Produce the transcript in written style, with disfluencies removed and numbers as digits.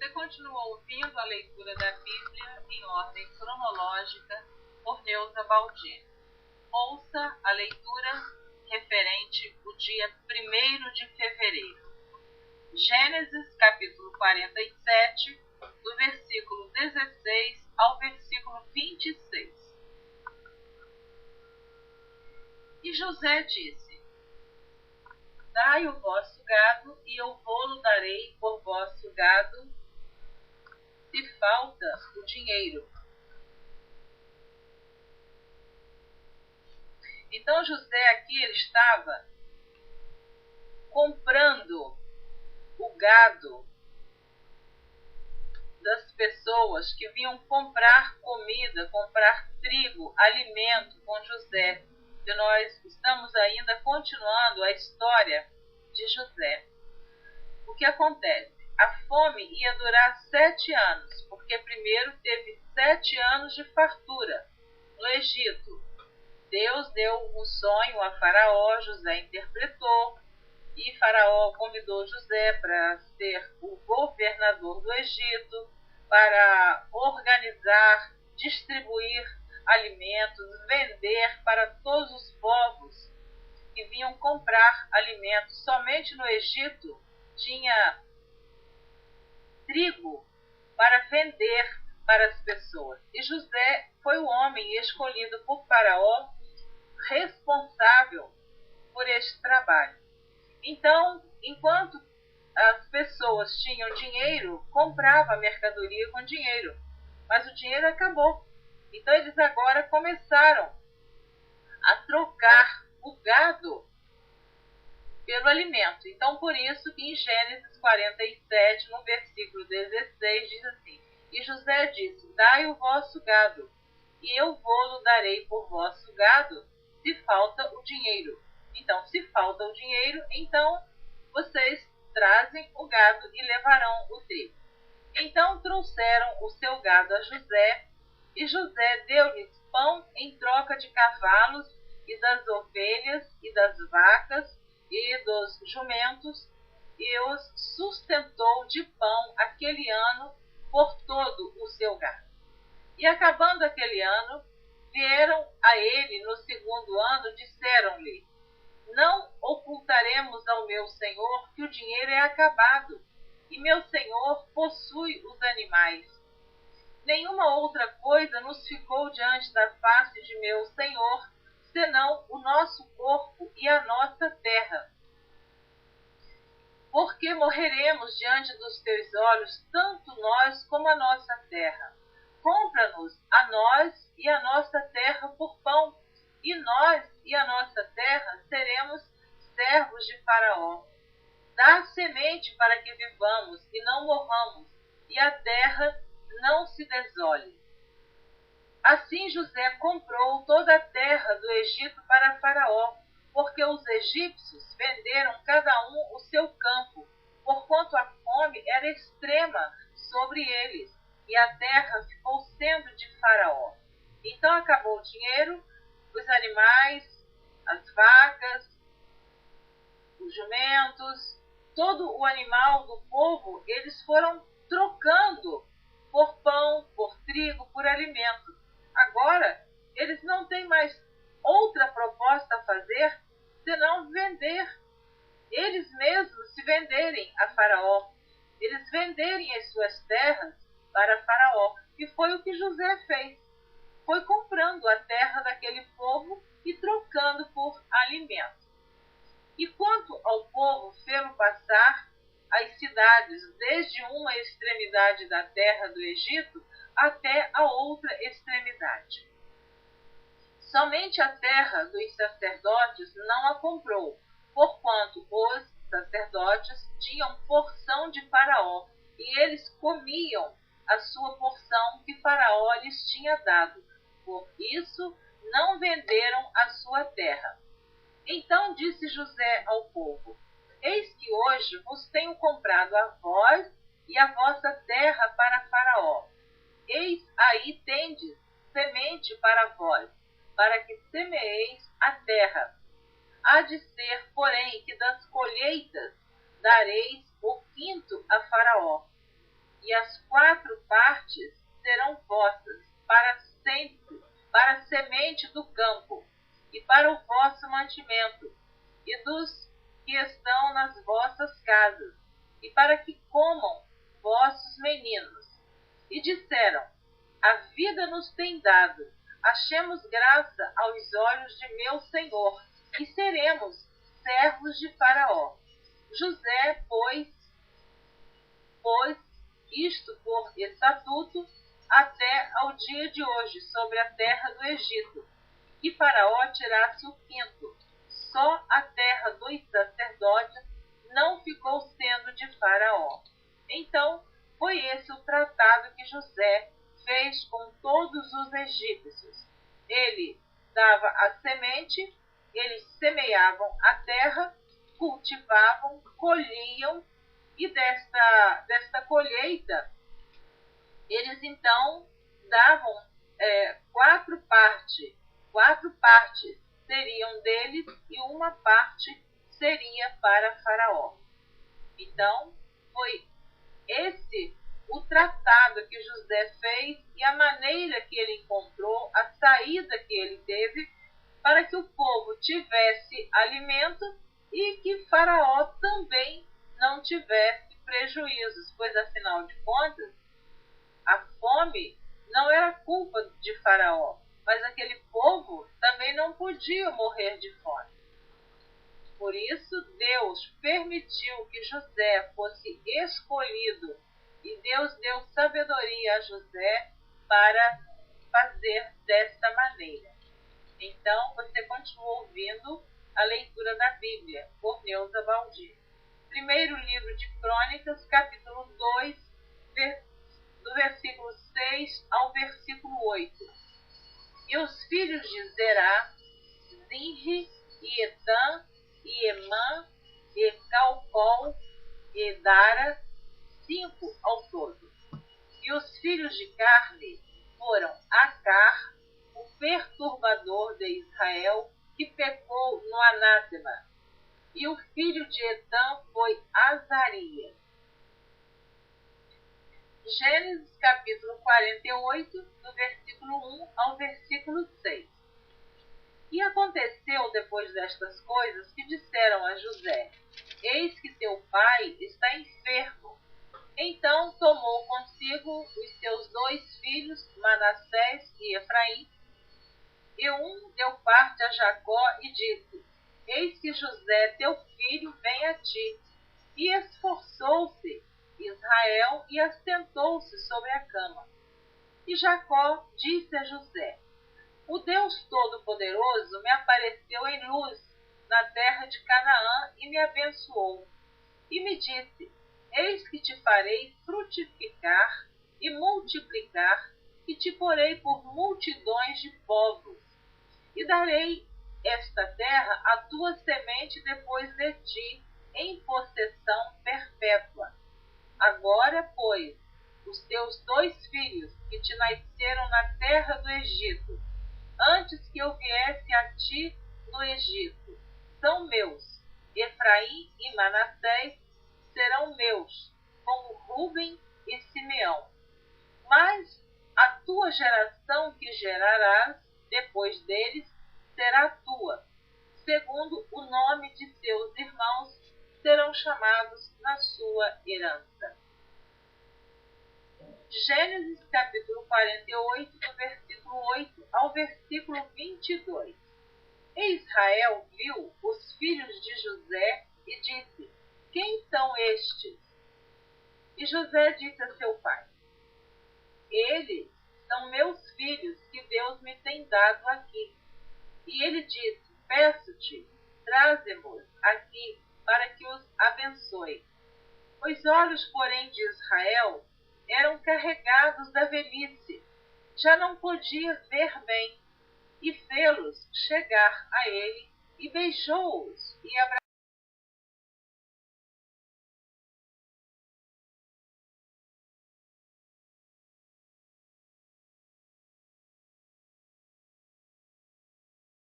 Você continua ouvindo a leitura da Bíblia em ordem cronológica por Neuza Baldini. Ouça a leitura referente ao dia 1º de fevereiro. Gênesis capítulo 47, do versículo 16 ao versículo 26. E José disse: Dai o vosso gado, e eu vô-lo darei por vosso gado, se falta o dinheiro. Então José aqui ele estava comprando o gado das pessoas que vinham comprar comida, comprar trigo, alimento com José. E nós estamos ainda continuando a história de José. O que acontece? A fome ia durar 7 anos, porque primeiro teve 7 anos de fartura no Egito. Deus deu um sonho a Faraó, José interpretou, e Faraó convidou José para ser o governador do Egito, para organizar, distribuir alimentos, vender para todos os povos que vinham comprar alimentos. Somente no Egito tinha trigo para vender para as pessoas. E José foi o homem escolhido por Faraó responsável por este trabalho. Então, enquanto as pessoas tinham dinheiro, comprava a mercadoria com dinheiro, mas o dinheiro acabou. Então eles agora começaram a trocar o gado pelo alimento. Então por isso que em Gênesis 47, no versículo 16, diz assim: E José disse: Dai o vosso gado, e eu vô-lo darei por vosso gado, se falta o dinheiro. Então, se falta o dinheiro, então vocês trazem o gado e levarão o trigo. Então trouxeram o seu gado a José, e José deu-lhes pão em troca de cavalos, e das ovelhas, e das vacas, e dos jumentos, e os sustentou de pão aquele ano por todo o seu gado. E acabando aquele ano, vieram a ele no segundo ano, disseram-lhe: Não ocultaremos ao meu senhor que o dinheiro é acabado, e meu senhor possui os animais. Nenhuma outra coisa nos ficou diante da face de meu senhor, senão o nosso corpo e a nossa terra. Porque morreremos diante dos teus olhos, tanto nós como a nossa terra. Compra-nos a nós e a nossa terra por pão, e nós e a nossa terra seremos servos de Faraó. Dá semente para que vivamos e não morramos, e a terra não se desole. Assim José comprou toda a terra do Egito para Faraó, porque os egípcios venderam cada um o seu campo, porquanto a fome era extrema sobre eles, e a terra ficou sendo de Faraó. Então acabou o dinheiro, os animais, as vacas, os jumentos, todo o animal do povo, eles foram trocando por pão, por trigo, por alimento. Agora, eles não têm mais outra proposta a fazer senão vender. Eles mesmos se venderem a Faraó. Eles venderem as suas terras para Faraó. E foi o que José fez. Foi comprando a terra daquele povo e trocando por alimento. E quanto ao povo, fê-lo passar as cidades desde uma extremidade da terra do Egito até a outra extremidade. Somente a terra dos sacerdotes não a comprou, porquanto os sacerdotes tinham porção de Faraó, e eles comiam a sua porção que Faraó lhes tinha dado. Por isso não venderam a sua terra. Então disse José ao povo: Eis que hoje vos tenho comprado a vós e a vossa terra para Faraó. Eis aí tendes semente para vós, para que semeeis a terra. Há de ser, porém, que das colheitas dareis o quinto a Faraó. e as 4 partes serão vossas para sempre, para a semente do campo, e para o vosso mantimento, e dos que estão nas vossas casas, e para que comam vossos meninos. E disseram: a vida nos tem dado, achemos graça aos olhos de meu senhor, e seremos servos de Faraó. José, pois isto por estatuto até ao dia de hoje sobre a terra do Egito, que Faraó tirasse o quinto. Só a terra dos sacerdotes não ficou sendo de Faraó. Então, foi esse o tratado que José fez com todos os egípcios. Ele dava a semente, eles semeavam a terra, cultivavam, colhiam, e desta colheita, eles então davam 4 partes. 4 partes seriam deles e uma parte seria para Faraó. Então, foi esse o tratado que José fez e a maneira que ele encontrou, a saída que ele teve para que o povo tivesse alimento e que Faraó também não tivesse prejuízos, pois afinal de contas, a fome não era culpa de Faraó, mas aquele povo também não podia morrer de fome. Por isso, Deus permitiu que José fosse escolhido e Deus deu sabedoria a José para fazer desta maneira. Então, você continua ouvindo a leitura da Bíblia, por Neuza Baldi. Primeiro livro de Crônicas, capítulo 2, do versículo 6 ao versículo 8. E os filhos de Zerá, Zinri, e Etã, e Emã, e Calcol, e Dara, 5 ao todo. E os filhos de Carme foram Acar, o perturbador de Israel, que pecou no anátema. E o filho de Etã foi Azarias. Gênesis capítulo 48, do versículo 1 ao versículo 6. E aconteceu depois destas coisas que disseram a José: eis que teu pai está enfermo. Então tomou consigo os seus 2 filhos, Manassés e Efraim, e um deu parte a Jacó e disse: eis que José teu filho vem a ti. E esforçou-se Israel e assentou-se sobre a cama. E Jacó disse a José: o Deus Todo-Poderoso me apareceu em luz na terra de Canaã e me abençoou. E me disse: eis que te farei frutificar e multiplicar, e te porei por multidões de povos. E darei esta terra à tua semente depois de ti, em possessão perpétua. Agora, pois, os teus 2 filhos que te nasceram na terra do Egito, antes que eu viesse a ti no Egito, são meus. Efraim e Manassés serão meus, como Rúben e Simeão. Mas a tua geração que gerarás depois deles será tua, segundo o nome de seus irmãos, serão chamados na sua herança. Gênesis capítulo 48, do versículo 8 ao versículo 22. E Israel viu os filhos de José e disse: quem são estes? E José disse a seu pai: eles são meus filhos que Deus me tem dado aqui. E ele disse: peço-te, traze-mos aqui para que os abençoe. Os olhos, porém, de Israel eram carregados da velhice, já não podia ver bem, e fê-los chegar a ele, e beijou-os, e abraçou.